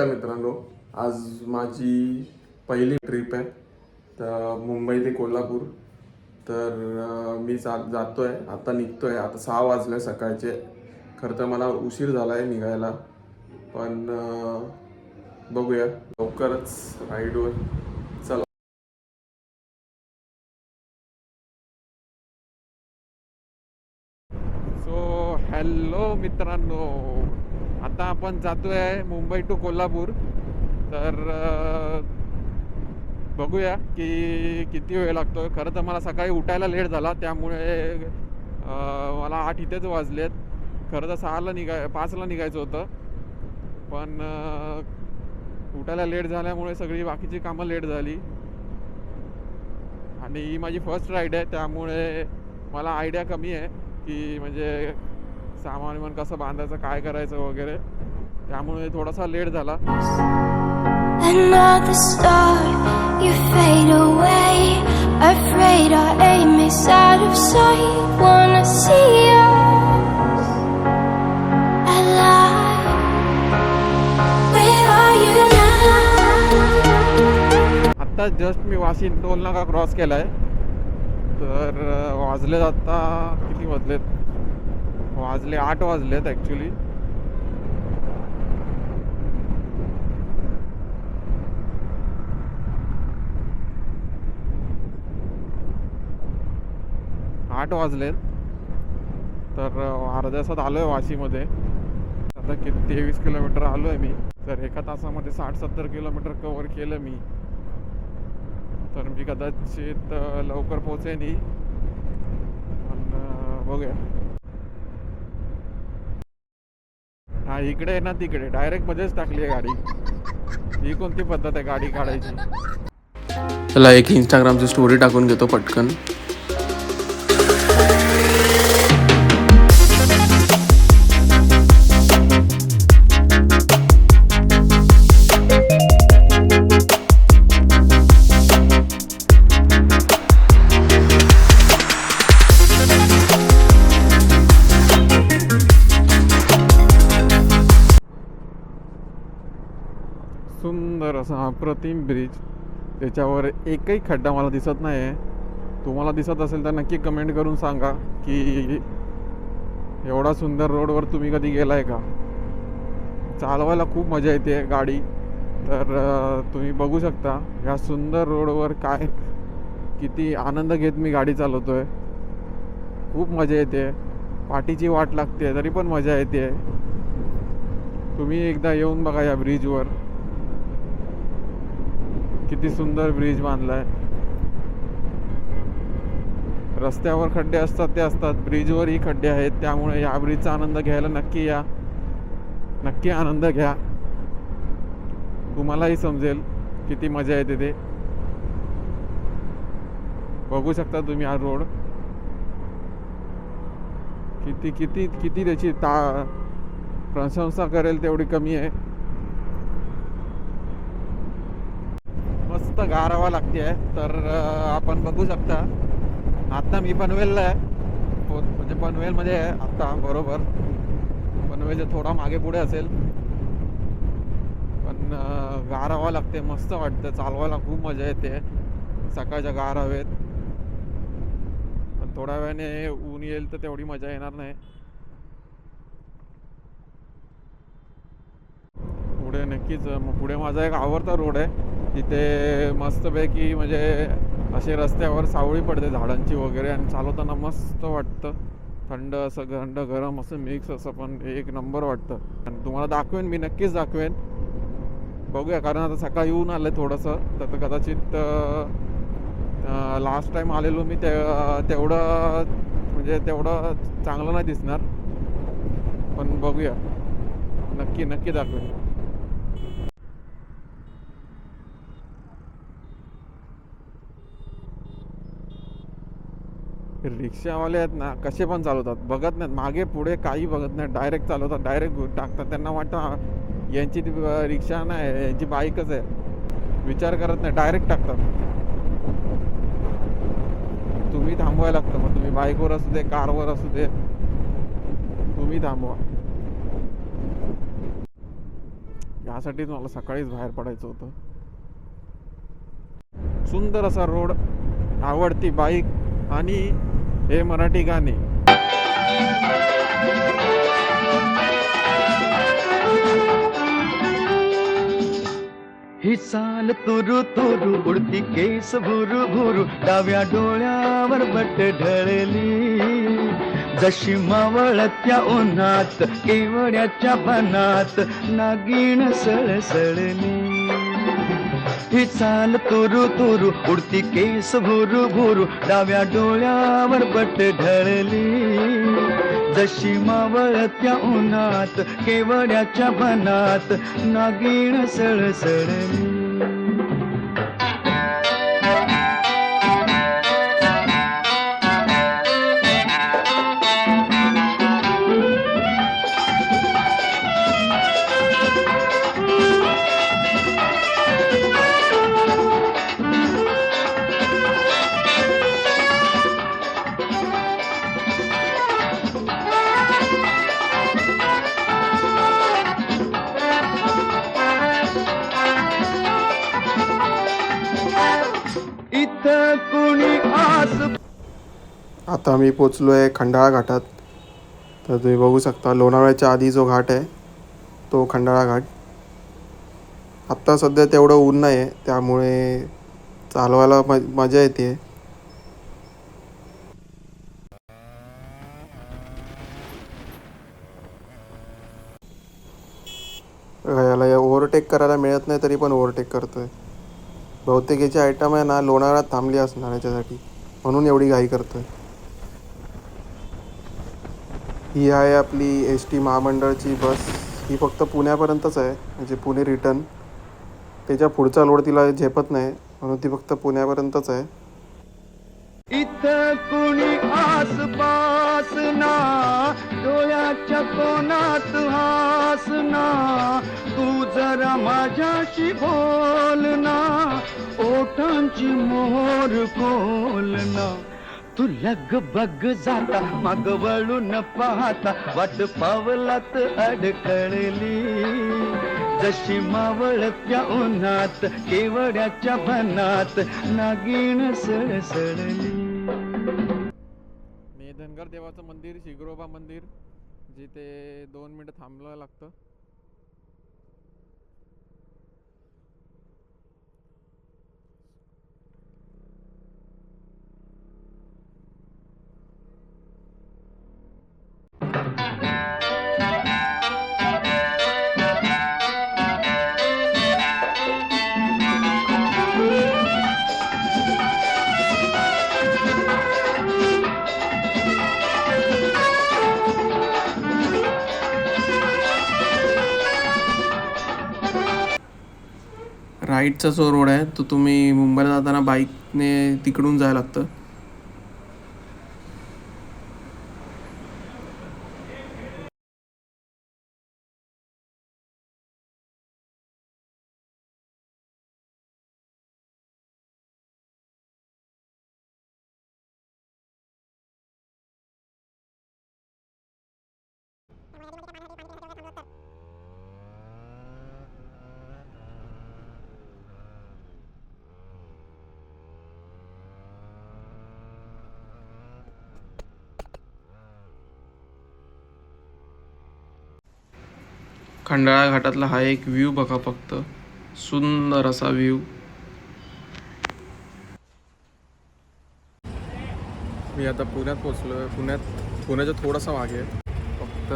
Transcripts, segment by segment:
नमस्कार मित्रांनो, आज माझी पहिली ट्रिप आहे तर मुंबई ते कोल्हापूर. तर मी जातोय, आता निघतोय. आता 6 वाजले सकाळचे. खरं तर मला उशीर झाला आहे निघायला, पण बघूया लवकरच राईडवर. चला. सो हॅलो मित्रांनो, आता आपण जातोय मुंबई टू कोल्हापूर. तर बघूया की किती वेळ लागतो. खरं तर मला सकाळी उठायला लेट झाला, त्यामुळे मला 8 इथेच वाजलेत. खरं तर 5ला निघायचं होतं, पण उठायला लेट झाल्यामुळे सगळी बाकीची कामं लेट झाली. आणि ही माझी फर्स्ट राईड आहे, त्यामुळे मला आयडिया कमी आहे की म्हणजे सामान कसं बांधायचं, काय करायचं वगैरे. त्यामुळे थोडासा लेट झाला. Another star, you fade away. Afraid our aim is out of sight. Wanna see us alive. Where are you now? आता जस्ट मी वाशी टोल नाका क्रॉस केलाय. तर वाजलेत आता किती वाजले 8 वाजलेत ॲक्च्युली. तर अर्ध्या तासात आलो आहे वाशीमध्ये. आता किती 23 किलोमीटर आलो आहे मी. तर एका तासामध्ये 60-70 किलोमीटर कवर केलं मी. तर मी कदाचित लवकर पोहोचेन. पण बघूया. हा, इकडे आहे ना, तिकडे डायरेक्ट मध्येच टाकली आहे गाडी. ही कोणती पद्धत आहे गाडी काढायची? चला, एक इंस्टाग्रामची स्टोरी टाकून घेतो पटकन. सुंदर असा अप्रतिम ब्रिज. त्याच्यावर एकही खड्डा मला दिसत नाही आहे. तुम्हाला दिसत असेल तर नक्की कमेंट करून सांगा की एवढा सुंदर रोडवर तुम्ही कधी गेलाय का. चालवायला खूप मजा येते गाडी. तर तुम्ही बघू शकता या सुंदर रोडवर काय किती आनंद घेत मी गाडी चालवतोय. खूप मजा येते. पाठीची वाट लागते तरी पण मजा येते. तुम्ही एकदा येऊन बघा या ब्रिजवर. किती सुंदर ब्रिज बांधलाय. रस्त्यावर खड्डे असतात ते असतात, ब्रिजवरही खड्डे आहेत. त्यामुळे या ब्रिजचा आनंद घ्यायला नक्की या, नक्की आनंद घ्या. तुम्हालाही समजेल किती मजा येते ते. बघू शकता तुम्ही हा रोड. किती किती किती त्याची प्रशंसा करेल तेवढी कमी आहे. मस्त गारवा लागते. तर आपण बघू शकता. आता मी पनवेलला आहे, म्हणजे पनवेलमध्ये आहे आता. बरोबर पनवेलच्या थोडा मागे पुढे असेल, पण गारवा लागते. मस्त वाटतं चालवायला, खूप मजा येते सकाळच्या गार हवेत. पण थोड्या वेळाने ऊन येईल तर तेवढी मजा येणार नाही. पुढे नक्कीच पुढे माझा एक आवडता रोड आहे. तिथे मस्तपैकी म्हणजे असे रस्त्यावर सावळी पडते झाडांची वगैरे, आणि चालवताना मस्त वाटतं. थंड गरम असं मिक्स असं, पण एक नंबर वाटतं. आणि तुम्हाला दाखवेन, मी नक्कीच दाखवेन. बघूया, कारण आता सकाळी येऊन आलं आहे थोडंसं. तर कदाचित लास्ट टाईम आलेलो मी तेवढं म्हणजे तेवढं चांगलं नाही दिसणार. पण बघूया, नक्की दाखवेन. रिक्षावाले आहेत ना, कसे पण चालवतात, बघत नाहीत मागे पुढे, काही बघत नाही. डायरेक्ट चालवतात, डायरेक्ट टाकतात. त्यांना वाटतं यांची ती रिक्षा नाही, यांची बाईकच आहे. विचार करत नाही, डायरेक्ट टाकतात. तुम्ही थांबवायला लागतं. मग तुम्ही बाईकवर असू दे, कारवर असू दे, तुम्ही थांबवा. त्यासाठीच मला सकाळीच बाहेर पडायचं होतं. सुंदर असा रोड, आवडती बाईक आणि हे मराठी गाणे. ही चाल तुरु तुरु उडती केस भुरु भुरु डाव्या डोळ्यावर बट ढळली जशी मावळत्या उन्हात केवड्याच्या बनात नागिण सळसळली. ही चाल तुरु तुरु उडती केस भुरु भुरु डाव्या डोळ्यावर बट ढळली जशी मावळत्या उन्हात केवड्याच्या बनात नागिण सळसळली. इथं कुणी आस. आता मी पोचलो आहे खंडाळा घाटात. तर तुम्ही बघू शकता लोणावळ्याच्या आधी जो घाट आहे तो खंडाळा घाट. आत्ता सध्या तेवढं ऊन नाही आहे त्यामुळे चालवायला मजा येते. याला ओव्हरटेक करायला मिळत नाही तरी पण ओव्हरटेक करतोय. बहुतेक याची आयटम आहे ना लोणावळ्यात थांबली असणार याच्यासाठी, म्हणून एवढी घाई करतोय. ही आहे आपली ST महामंडळची बस. ही फक्त पुण्यापर्यंतच आहे, म्हणजे पुणे रिटर्न. त्याच्या पुढचा लोड तिला झेपत नाही म्हणून ती फक्त पुण्यापर्यंतच आहे. इथं कुणी आसपास ना डोळ्याच्या कोणात हास ना तू जरा माझ्याशी बोल ना ओठांची मोहर खोल ना तू लग बग जाता माग वळून पाहता वाट पावलात अडकळली जशी मावळत्या उन्हात केवड्याच्या बनात नागिण सळसळली. मी धनगर देवाचं मंदिर, शिग्रोबा मंदिर, जिथे 2 मिनिटं थांबलं लागतं. राईटचा जो रोड आहे तो तुम्ही मुंबईला जाताना बाईकने तिकडून जायला लागतं. खंडाळा घाटातला हा एक व्ह्यू बघा फक्त, सुंदर असा व्ह्यू. मी आता पुण्यात पोचलो आहे. पुण्याच्या थोडासा मागे आहे, फक्त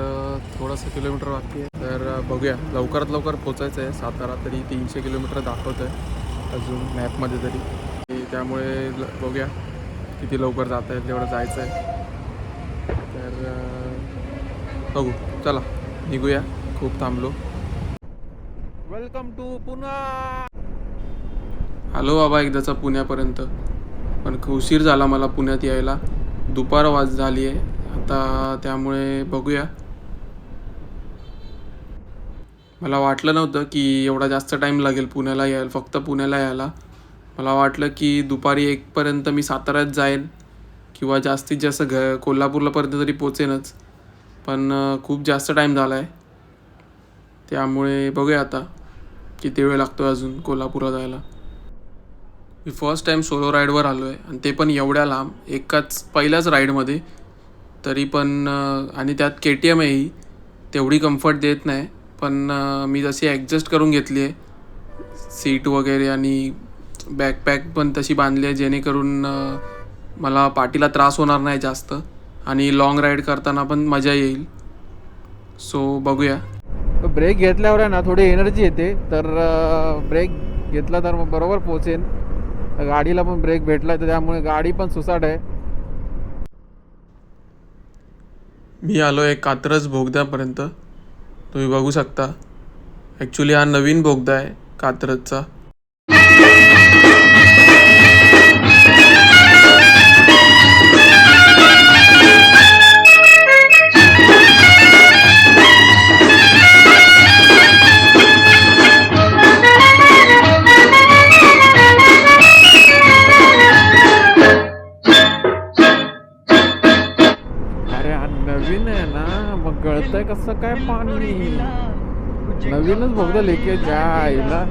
थोडंसं किलोमीटर बाकी आहे. तर बघूया, लवकरात लवकर पोचायचं आहे. सातारा तरी 300 किलोमीटर दाखवत आहे अजून मॅपमध्ये तरी. त्यामुळे बघूया किती लवकर जाता येईल तेवढं जायचं आहे. तर बघू, चला निघूया. खूप थांबलो. Welcome to Pune. आलो बाबा एकदाचा पुण्यापर्यंत, पण उशीर झाला मला पुण्यात यायला. दुपार झाली आहे आता, त्यामुळे बघूया. मला वाटलं नव्हतं की एवढा जास्त टाईम लागेल पुण्याला यायला, फक्त पुण्याला यायला. मला वाटलं की दुपारी 1पर्यंत मी साताऱ्यात जाईन किंवा जास्तीत जास्त कोल्हापूरलापर्यंत तरी पोचेनच, पण खूप जास्त टाईम झाला आहे. त्यामुळे बघूया आता किती वेळ लागतो आहे अजून कोल्हापूरला जायला. मी फर्स्ट टाईम सोलो राईडवर आलो आहे आणि ते पण एवढ्या लांब पहिल्याच राईडमध्ये. तरी पण आणि त्यात KTM आहे ही, तेवढी कम्फर्ट देत नाही. पण मी जशी ॲडजस्ट करून घेतली आहे सीट वगैरे आणि बॅकपॅक पण तशी बांधली आहे जेणेकरून मला पाठीला त्रास होणार नाही जास्त आणि लाँग राईड करताना पण मजा येईल. सो बघूया. ब्रेक घेतल्यावर आहे ना थोडी एनर्जी येते, तर ब्रेक घेतला तर मग बरोबर पोचेन. गाडीला पण ब्रेक भेटला तर त्यामुळे गाडी पण सुसाट आहे. मी आलो आहे कात्रज बोगद्यापर्यंत. तुम्ही बघू शकता. ॲक्च्युली हा नवीन बोगदा आहे कात्रजचा. अरे हा नवीन आहे ना, मग गळतंय कसं काय पाणी? नवीनच बोगदा लिकेज आईला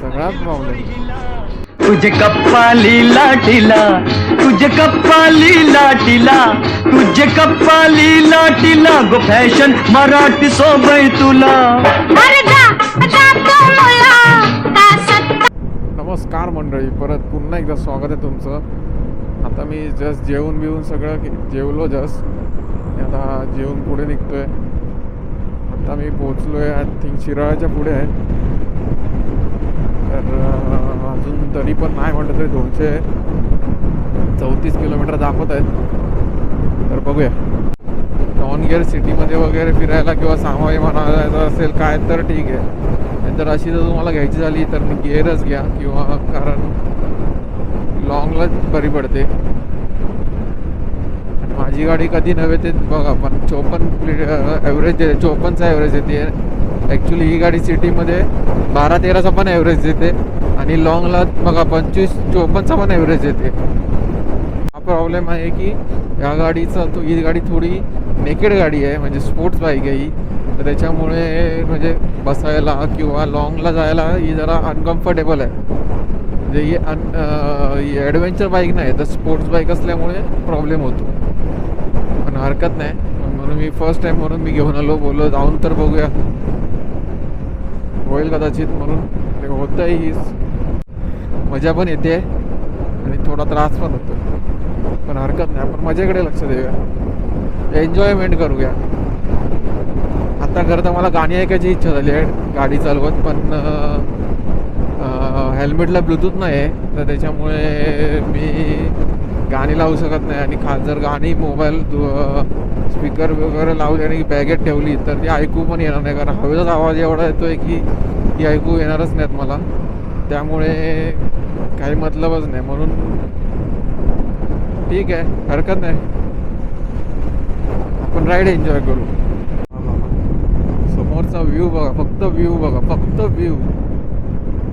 सगळाच प्रॉब्लेम. तुझे कप्पाली लाटीला, तुझे कप्पाली लाटीला, तुझे कप्पाली लाटीला गो फॅशन मराठी सोबय तुला. नमस्कार मंडळी, परत पुन्हा एकदा स्वागत आहे तुमचं. आता मी जस्ट जेवून सगळं जेवलो जस्ट. आता जेवून पुढे निघतोय. आता मी पोचलो आहे आय थिंक शिराळ्याच्या पुढे आहे. तर अजून तरी पण नाही म्हटलं तरी 234 किलोमीटर दाखवत आहेत. तर बघूया. नॉन गिअर सिटीमध्ये वगैरे फिरायला किंवा सामाई म्हणायचं असेल काय तर ठीक आहे. नंतर अशी जर तुम्हाला घ्यायची झाली तर गिअरच घ्या, किंवा कारण लॉंगलाच बरी पडते. आणि माझी गाडी कधी नव्हे ते बघा, पण 54 ॲव्हरेज 54चा ॲव्हरेज येते. ॲक्च्युली ही गाडी सिटीमध्ये 12-13चा पण ॲव्हरेज देते आणि लॉंगला बघा 25-54चा पण ॲव्हरेज येते. हा प्रॉब्लेम आहे की या गाडीचा ही गाडी थोडी नेकेड गाडी आहे, म्हणजे स्पोर्ट्स बाईक आहे ही. तर त्याच्यामुळे म्हणजे बसायला किंवा लॉंगला जायला ही जरा अनकम्फर्टेबल आहे. म्हणजे ही ॲडव्हेंचर बाईक नाही तर स्पोर्ट्स बाईक असल्यामुळे प्रॉब्लेम होतो. पण हरकत नाही, म्हणून मी फर्स्ट टाईम म्हणून मी घेऊन आलो. बोललो जाऊन तर बघूया, होईल कदाचित. म्हणून ते होतं आहे, ही मजा पण येते आणि थोडा त्रास पण होतो. पण हरकत नाही, आपण मजेकडे लक्ष देऊया, एन्जॉयमेंट करूया. आता खरं तर मला गाणी ऐकायची इच्छा झाली आहे गाडी चालवत, पण हेल्मेटला ब्लूटूथ नाही आहे तर त्याच्यामुळे मी गाणी लावू शकत नाही. आणि जर गाणी मोबाईल स्पीकर वगैरे लावली आणि बॅगेत ठेवली तर ती ऐकू पण येणार नाही, कारण हवेचाच आवाज एवढा येतो आहे की ती ऐकू येणारच नाहीत मला. त्यामुळे काही मतलबच नाही. म्हणून ठीक आहे, हरकत नाही, आपण राईड एन्जॉय करू. समोरचा व्ह्यू बघा, फक्त व्ह्यू बघा, फक्त व्ह्यू.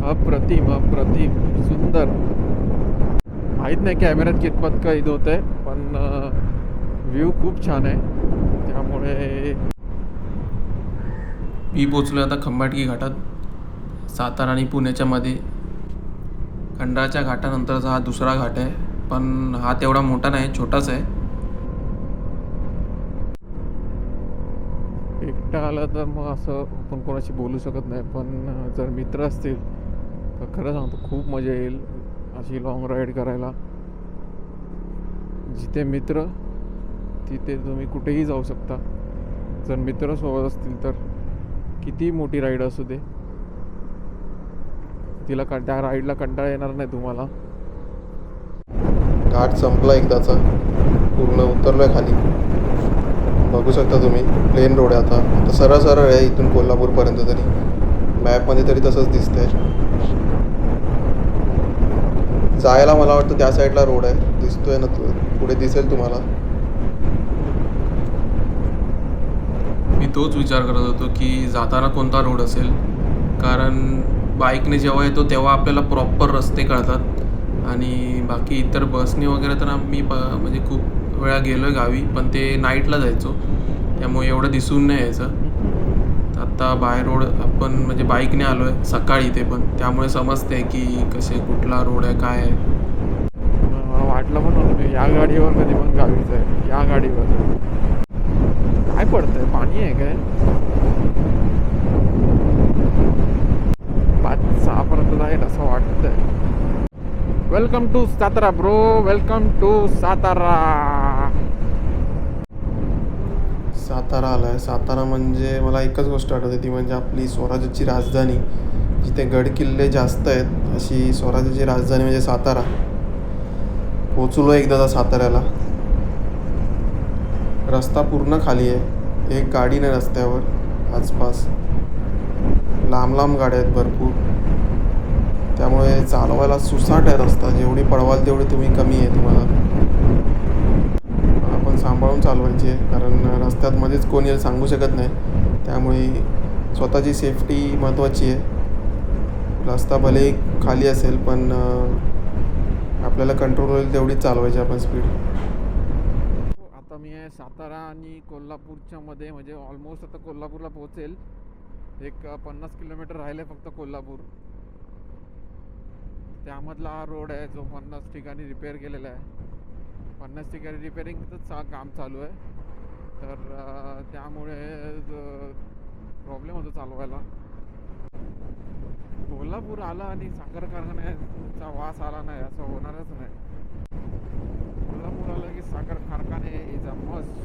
अप्रतिम अप्रतिम सुंदर. माहीत नाही कॅमेऱ्यात कितपत कैद होत आहे, पण व्ह्यू खूप छान आहे. त्यामुळे मी पोचलो आता खंबाटकी घाटात, सातारा आणि पुण्याच्या मध्ये. खंडाळ्याच्या घाटानंतरचा हा दुसरा घाट आहे, पण हा तेवढा मोठा नाही, छोटाच आहे. एकटा आलं तर मग असं आपण कोणाशी बोलू शकत नाही, पण जर मित्र असतील तर खरं सांगतो खूप मजा येईल अशी लॉंग राईड करायला. जिथे मित्र तिथे तुम्ही कुठेही जाऊ शकता. जर मित्र सोबत असतील तर किती मोठी राईड असू दे, त्या राईडला कंटाळा येणार नाही तुम्हाला. घाट संपला एकदाचा, पूर्ण उतरलोय खाली. बघू शकता तुम्ही, प्लेन रोड आहे. आता सरळ सरळ आहे इथून कोल्हापूरपर्यंत, तरी मॅपमध्ये तरी तसंच दिसतंय. जायला मला वाटतं त्या साईडला रोड आहे, दिसतोय ना, पुढे दिसेल तुम्हाला. मी तोच विचार करत होतो की जाताना कोणता रोड असेल, कारण बाईकने जेव्हा येतो तेव्हा आपल्याला प्रॉपर रस्ते कळतात आणि बाकी इतर बसने वगैरे तर मी म्हणजे खूप वेळा गेलो आहे गावी, पण ते नाईटला जायचो त्यामुळे एवढं दिसून नाही यायचं. तर आत्ता बाय रोड आपण म्हणजे बाईकने आलो आहे सकाळी, ते पण त्यामुळे समजते की कसे कुठला रोड आहे काय आहे. मला वाटलं पण नव्हतं मी या गाडीवर कधी पण गावीच आहे. या गाडीवर काय पडतंय, पाणी आहे काय? 5-6 जाईल असं वाटतंय. Welcome to Satara bro, welcome to Satara. Satara आला आहे. सातारा म्हणजे मला एकच गोष्ट आठवते, ती म्हणजे आपली स्वराज्याची राजधानी, जिथे गड किल्ले जास्त आहेत अशी स्वराज्याची राजधानी म्हणजे सातारा. पोचलो एकदा साताऱ्याला. रस्ता पूर्ण खाली आहे, एक गाडी नाही रस्त्यावर. आसपास लांब लांब गाड्या आहेत भरपूर, त्यामुळे चालवायला सुसाट आहे रस्ता. जेवढी पळवाल तेवढी तुम्ही कमी आहे तुम्हाला. आपण सांभाळून चालवायची आहे, कारण रस्त्यात मध्येच कोणी येईल सांगू शकत नाही. त्यामुळे स्वतःची सेफ्टी महत्त्वाची आहे. रस्ता भले खाली असेल पण आपल्याला कंट्रोल होईल तेवढीच चालवायची आपण स्पीड. आता मी आहे सातारा आणि कोल्हापूरच्या मध्ये, म्हणजे ऑलमोस्ट आता कोल्हापूरला पोहोचेल. एक 50 किलोमीटर राहिले फक्त कोल्हापूर. त्यामधला हा रोड आहे जो 50 ठिकाणी रिपेअर केलेला आहे. 50 ठिकाणी रिपेअरिंगचं काम चालू आहे, तर त्यामुळे प्रॉब्लेम होतो चालवायला. कोल्हापूर आला आणि साखर कारखान्याचा वास आला नाही असं होणारच नाही. कोल्हापूर आलं की साखर कारखाने इज अ मस्ट.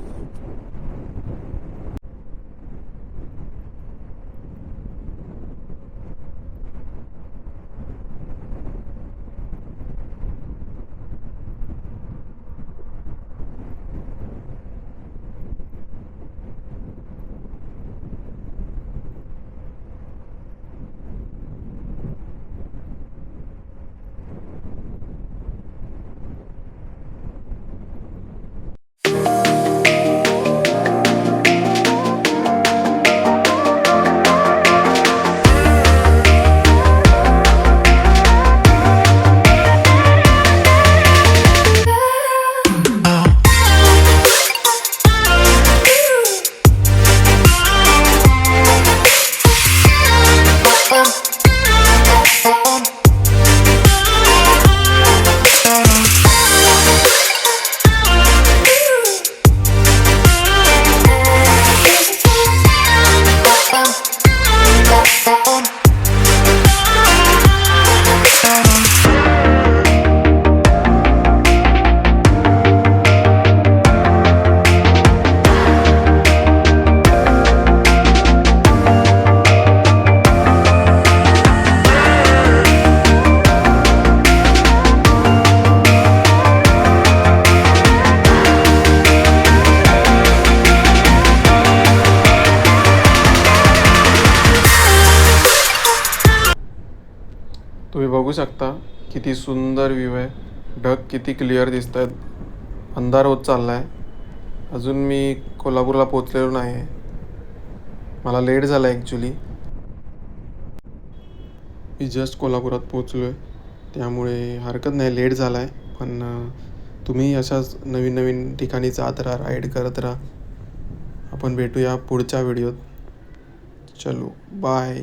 तुम्ही बघू शकता किती सुंदर व्ह्यू आहे. ढग किती क्लिअर दिसत आहेत. अंधार होत चालला आहे. अजून मी कोल्हापूरला पोचलेलो नाही आहे. मला लेट झाला आहे ॲक्च्युली. मी जस्ट कोल्हापुरात पोचलो आहे, त्यामुळे हरकत नाही, लेट झाला आहे. पण तुम्ही अशाच नवीन नवीन ठिकाणी जात राहा, राईड करत राहा. आपण भेटूया पुढच्या व्हिडिओत. चलो बाय.